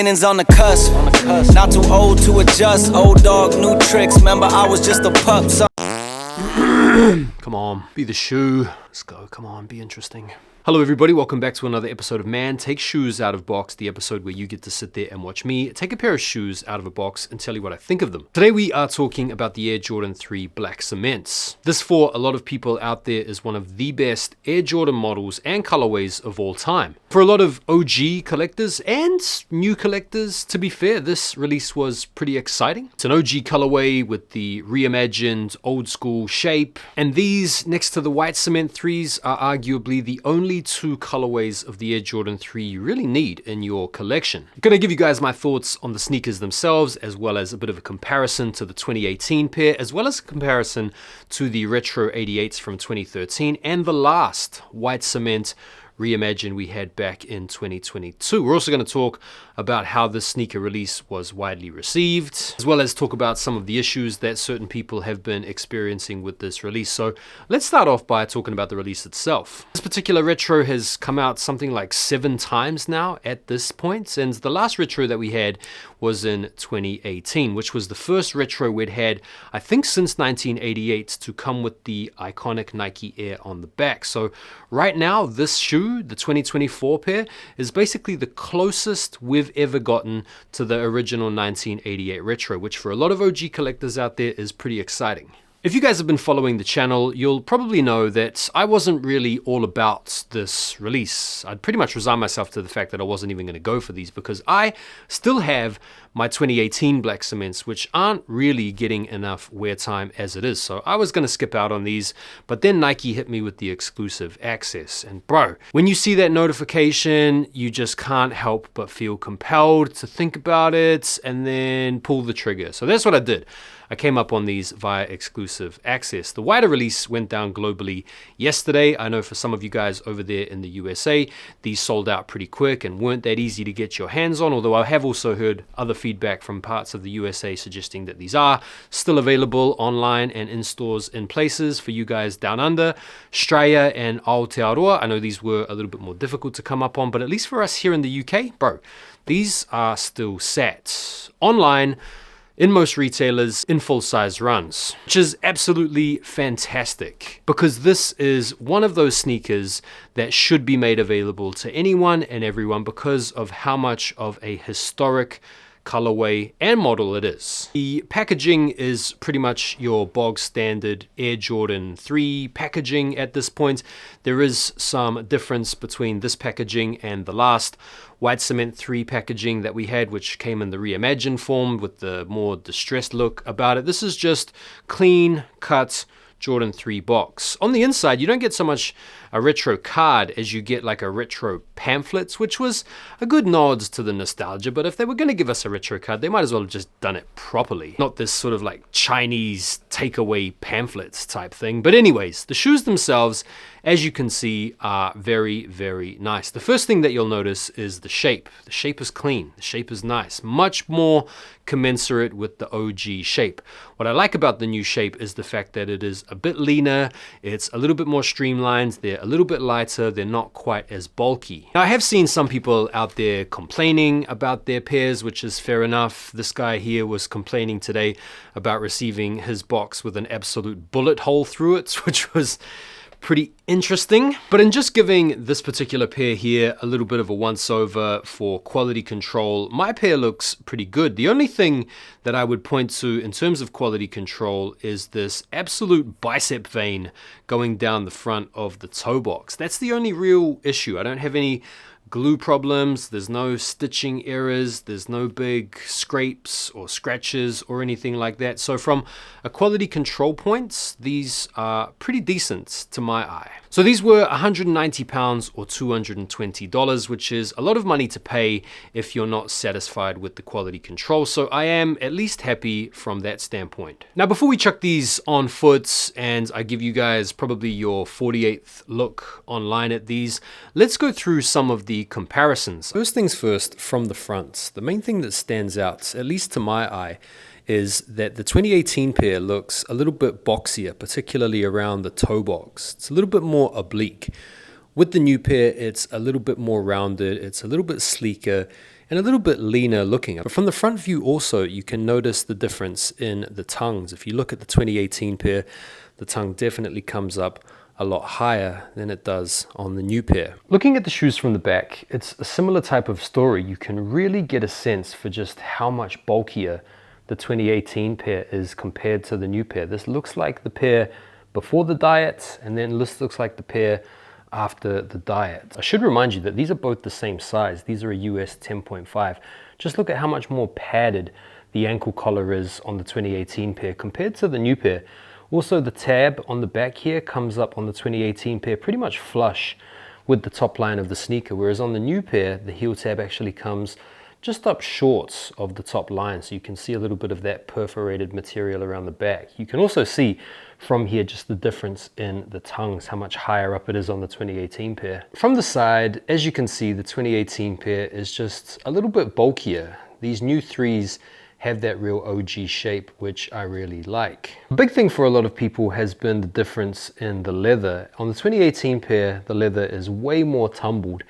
beginnings on the cusp. Not too old to adjust. Old dog, new tricks. Remember, I was just a pup. So Come on, be the shoe. Let's go, come on, be interesting. Hello everybody, welcome back to another episode of Man Take Shoes Out of Box, the episode where you get to sit there and watch me take a pair of shoes out of a box and tell you what I think of them. Today we are talking about the Air Jordan 3 Black Cements. This, for a lot of people out there, is one of the best Air Jordan models and colorways of all time. For a lot of OG collectors and new collectors, to be fair, this release was pretty exciting. It's an OG colorway with the reimagined old school shape, and these, next to the white cement 3s, are arguably the only two colorways of the Air Jordan 3 you really need in your collection. I'm gonna give you guys my thoughts on the sneakers themselves, as well as a bit of a comparison to the 2018 pair, as well as a comparison to the Retro 88s from 2013 and the last white cement Reimagined we had back in 2022. We're also going to talk about how this sneaker release was widely received, as well as talk about some of the issues that certain people have been experiencing with this release. So let's start off by talking about the release itself. This particular retro has come out something like 7 times now at this point, and the last retro that we had was in 2018, which was the first retro we'd had, I think, since 1988 to come with the iconic Nike Air on the back. So right now, this shoe, the 2024 pair, is basically the closest we've ever gotten to the original 1988 retro, which for a lot of OG collectors out there is pretty exciting. If you guys have been following the channel, you'll probably know that I wasn't really all about this release. I'd pretty much resigned myself to the fact that I wasn't even going to go for these, because I still have my 2018 Black Cements, which aren't really getting enough wear time as it is. So I was going to skip out on these, but then Nike hit me with the exclusive access. And bro, when you see that notification, you just can't help but feel compelled to think about it and then pull the trigger. So that's what I did. I came up on these via exclusive access. The wider release went down globally yesterday. I know for some of you guys over there in the USA, these sold out pretty quick and weren't that easy to get your hands on, although I have also heard other feedback from parts of the USA suggesting that these are still available online and in stores in places for you guys down under, Australia and Aotearoa. I know these were a little bit more difficult to come up on, but at least for us here in the UK, bro, these are still set online in most retailers in full-size runs, which is absolutely fantastic, because this is one of those sneakers that should be made available to anyone and everyone because of how much of a historic colorway and model it is. The packaging is pretty much your bog standard Air Jordan 3 packaging at this point. There is some difference between this packaging and the last white cement 3 packaging that we had, which came in the reimagined form with the more distressed look about it. This is just clean cut Jordan 3 box. On the inside, you don't get so much a retro card as you get like a retro pamphlet, which was a good nod to the nostalgia, but if they were going to give us a retro card, they might as well have just done it properly. Not this sort of like Chinese takeaway pamphlets type thing. But anyways, the shoes themselves, as you can see, are very, very nice. The first thing that you'll notice is the shape. The shape is clean. The shape is nice. Much more commensurate with the OG shape. What I like about the new shape is the fact that it is a bit leaner. It's a little bit more streamlined. They're a little bit lighter. They're not quite as bulky. Now, I have seen some people out there complaining about their pairs, which is fair enough. This guy here was complaining today about receiving his box with an absolute bullet hole through it, which was pretty interesting. But in just giving this particular pair here a little bit of a once over for quality control, my pair looks pretty good. The only thing that I would point to in terms of quality control is this absolute bicep vein going down the front of the toe box. That's the only real issue. I don't have any glue problems, there's no stitching errors, there's no big scrapes or scratches or anything like that. So from a quality control point, these are pretty decent to my eye. So these were £190 or $220, which is a lot of money to pay if you're not satisfied with the quality control. So I am at least happy from that standpoint. Now, before we chuck these on foot and I give you guys probably your 48th look online at these, let's go through some of the comparisons. First things first, from the front, the main thing that stands out, at least to my eye, is that the 2018 pair looks a little bit boxier, particularly around the toe box. It's a little bit more oblique. With the new pair, it's a little bit more rounded, it's a little bit sleeker, and and a little bit leaner looking. But from the front view also, you can notice the difference in the tongues. If you look at the 2018 pair, the tongue definitely comes up a lot higher than it does on the new pair. Looking at the shoes from the back, it's a similar type of story. You can really get a sense for just how much bulkier the 2018 pair is compared to the new pair. This looks like the pair before the diet, and then this looks like the pair after the diet. I should remind you that these are both the same size. These are a US 10.5. Just look at how much more padded the ankle collar is on the 2018 pair compared to the new pair. Also, the tab on the back here comes up on the 2018 pair pretty much flush with the top line of the sneaker, whereas on the new pair, the heel tab actually comes just up short of the top line, so you can see a little bit of that perforated material around the back. You can also see from here just the difference in the tongues, how much higher up it is on the 2018 pair. From the side, as you can see, the 2018 pair is just a little bit bulkier. These new threes have that real OG shape, which I really like. A big thing for a lot of people has been the difference in the leather. On the 2018 pair, the leather is way more tumbled.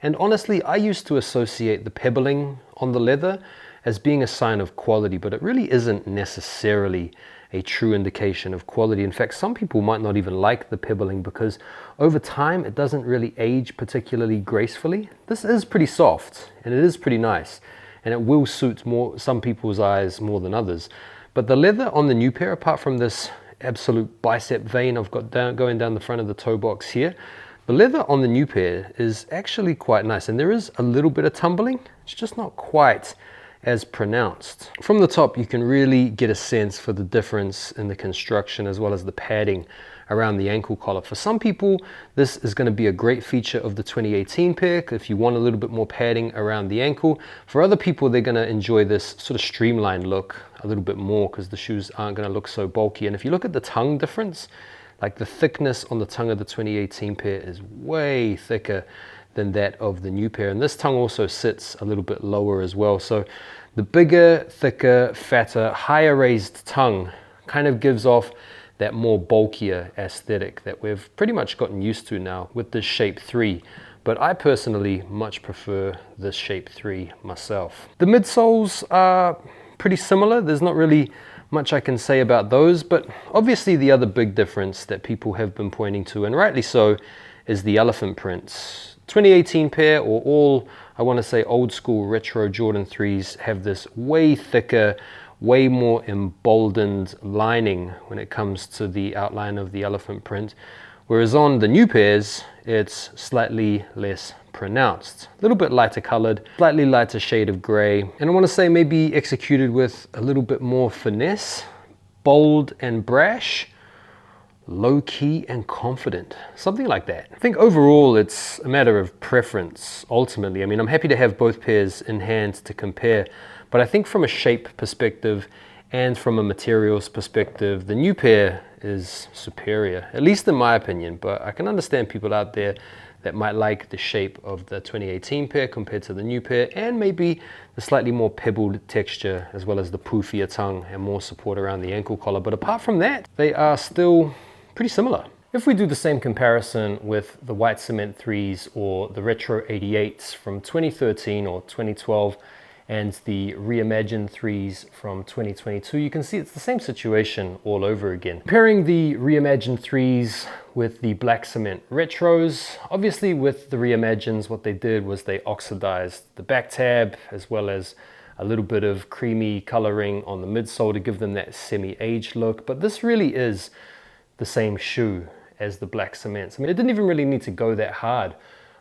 And honestly, I used to associate the pebbling on the leather as being a sign of quality, but it really isn't necessarily a true indication of quality. In fact, some people might not even like the pebbling because over time, it doesn't really age particularly gracefully. This is pretty soft and it is pretty nice, and it will suit some people's eyes more than others. But the leather on the new pair, apart from this absolute bicep vein I've got going down the front of the toe box here, the leather on the new pair is actually quite nice, and there is a little bit of tumbling. It's just not quite as pronounced. From the top, you can really get a sense for the difference in the construction as well as the padding around the ankle collar. For some people, this is going to be a great feature of the 2018 pair if you want a little bit more padding around the ankle. For other people, they're going to enjoy this sort of streamlined look a little bit more because the shoes aren't going to look so bulky. And if you look at the tongue difference, like the thickness on the tongue of the 2018 pair is way thicker than that of the new pair. And this tongue also sits a little bit lower as well. So the bigger, thicker, fatter, higher raised tongue kind of gives off that more bulkier aesthetic that we've pretty much gotten used to now with this shape 3. But I personally much prefer this shape 3 myself. The midsoles are pretty similar. There's not really much I can say about those, but obviously the other big difference that people have been pointing to, and rightly so, is the elephant prints. 2018 pair, or all, I want to say old school retro Jordan 3s, have this way thicker, way more emboldened lining when it comes to the outline of the elephant print, whereas on the new pairs, it's slightly less pronounced, a little bit lighter colored, slightly lighter shade of gray, and I want to say maybe executed with a little bit more finesse, bold and brash, low-key and confident, something like that. I think overall it's a matter of preference ultimately. I mean, I'm happy to have both pairs in hand to compare, but I think from a shape perspective and from a materials perspective, the new pair is superior, at least in my opinion. But I can understand people out there that might like the shape of the 2018 pair compared to the new pair, and maybe the slightly more pebbled texture as well as the poofier tongue and more support around the ankle collar. But apart from that, they are still pretty similar. If we do the same comparison with the white cement 3s or the retro 88s from 2013 or 2012 and the Reimagined 3s from 2022, you can see it's the same situation all over again. Comparing the Reimagined 3s with the black cement retros, obviously with the Reimagineds, what they did was they oxidized the back tab as well as a little bit of creamy coloring on the midsole to give them that semi-aged look. But this really is the same shoe as the black cements. I mean, it didn't even really need to go that hard,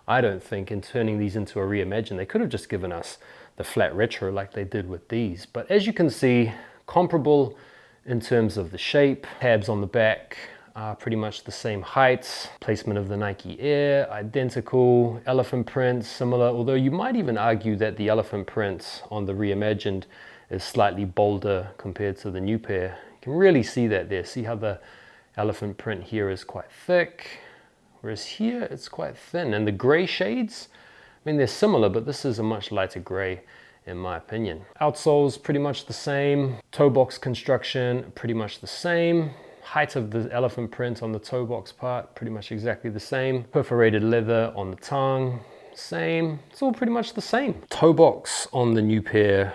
I don't think, in turning these into a Reimagined. They could have just given us the flat retro like they did with these. But as you can see, comparable in terms of the shape. Tabs on the back are pretty much the same height. Placement of the Nike Air, identical. Elephant print, similar, although you might even argue that the elephant print on the Reimagined is slightly bolder compared to the new pair. You can really see that there. See how the elephant print here is quite thick, whereas here it's quite thin. And the gray shades, I mean, they're similar, but this is a much lighter gray in my opinion. Outsoles pretty much the same. Toe box construction pretty much the same. Height of the elephant print on the toe box part pretty much exactly the same. Perforated leather on the tongue. same. It's all pretty much the same. Toe box on the new pair,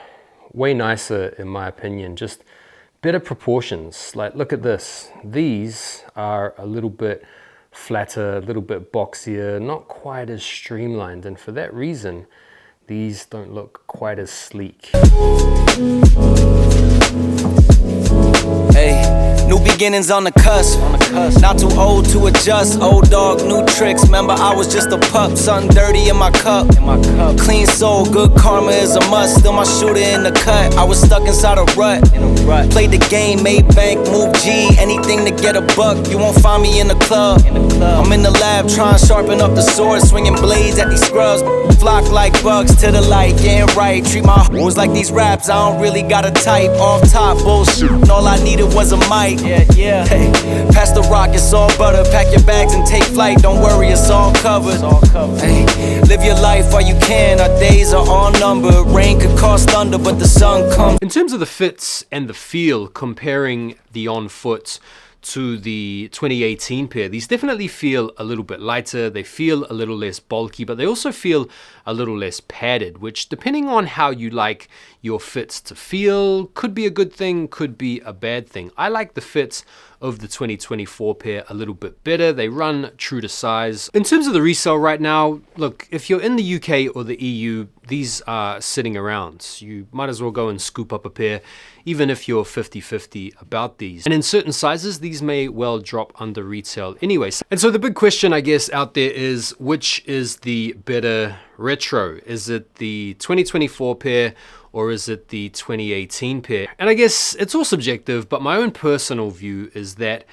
way nicer in my opinion. Just better proportions. Like, look at this. These are a little bit flatter, a little bit boxier, not quite as streamlined, and for that reason, these don't look quite as sleek. Hey, new beginnings on the cusp. Not too old to adjust. Old dog, new tricks. Remember, I was just a pup. Something dirty in my cup. Clean soul, good karma is a must. Still my shooter in the cut. I was stuck inside a rut. Played the game, made bank, move G. Anything to get a buck. You won't find me in the club. I'm in the lab trying to sharpen up the sword, swinging blades at these scrubs. Flock like bugs to the light, getting right. Treat my hoes like these raps. I don't really got a type. Off top bullshit. All I needed was a mic. Yeah. Hey, pass the rock, it's all butter. Pack your bags and take flight. Don't worry, it's all covered. Hey, live your life while you can. Our days are all numbered. Rain could cause thunder, but the sun comes. In terms of the fits and the feel, comparing the on foot to the 2018 pair, these definitely feel a little bit lighter. They feel a little less bulky, but they also feel a little less padded, which, depending on how you like your fits to feel, could be a good thing, could be a bad thing. I like the fits of the 2024 pair a little bit better. They run true to size. In terms of the resale right now, look, if you're in the UK or the EU, these are sitting around. You might as well go and scoop up a pair, even if you're 50-50 about these. And in certain sizes, these may well drop under retail anyways. And so the big question, I guess, out there is, which is the better retro? Is it the 2024 pair or is it the 2018 pair? And I guess it's all subjective, but my own personal view is that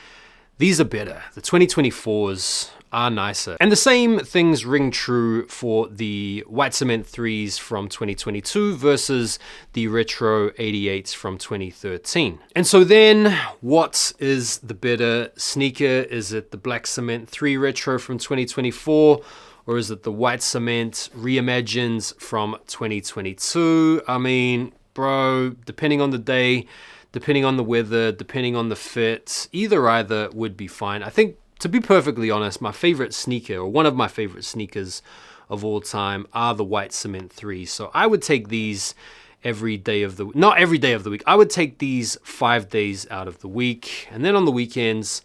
these are better. The 2024s are nicer. And the same things ring true for the white cement 3s from 2022 versus the retro 88s from 2013. And so then, what is the better sneaker? Is it the black cement 3 retro from 2024? Or is it the white cement Reimagined from 2022? I mean, bro, depending on the day, depending on the weather, depending on the fit, either would be fine. I think, to be perfectly honest, my favorite sneaker, or one of my favorite sneakers of all time, are the white cement 3s. So I would take these every day of the, not every day of the week, I would take these 5 days out of the week. And then on the weekends,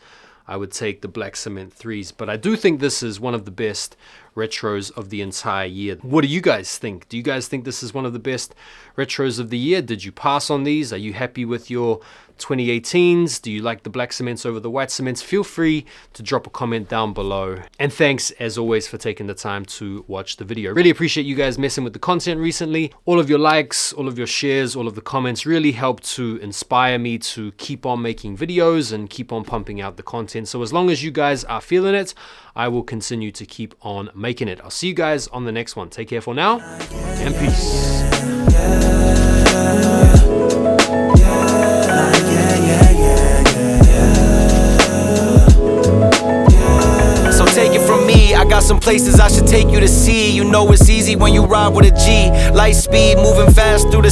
I would take the black cement 3s. But I do think this is one of the best retros of the entire year. What do you guys think? Do you guys think this is one of the best retros of the year? Did you pass on these? Are you happy with your 2018s? Do you like the black cements over the white cements? Feel free to drop a comment down below. And thanks, as always, for taking the time to watch the video. Really appreciate you guys messing with the content recently. All of your likes, all of your shares, all of the comments really help to inspire me to keep on making videos and keep on pumping out the content. So as long as you guys are feeling it, I will continue to keep on making it. I'll see you guys on the next one. Take care for now, and peace. So take it from me, I got some places I should take you to see. You know it's easy when you ride with a G. Light speed, moving fast through the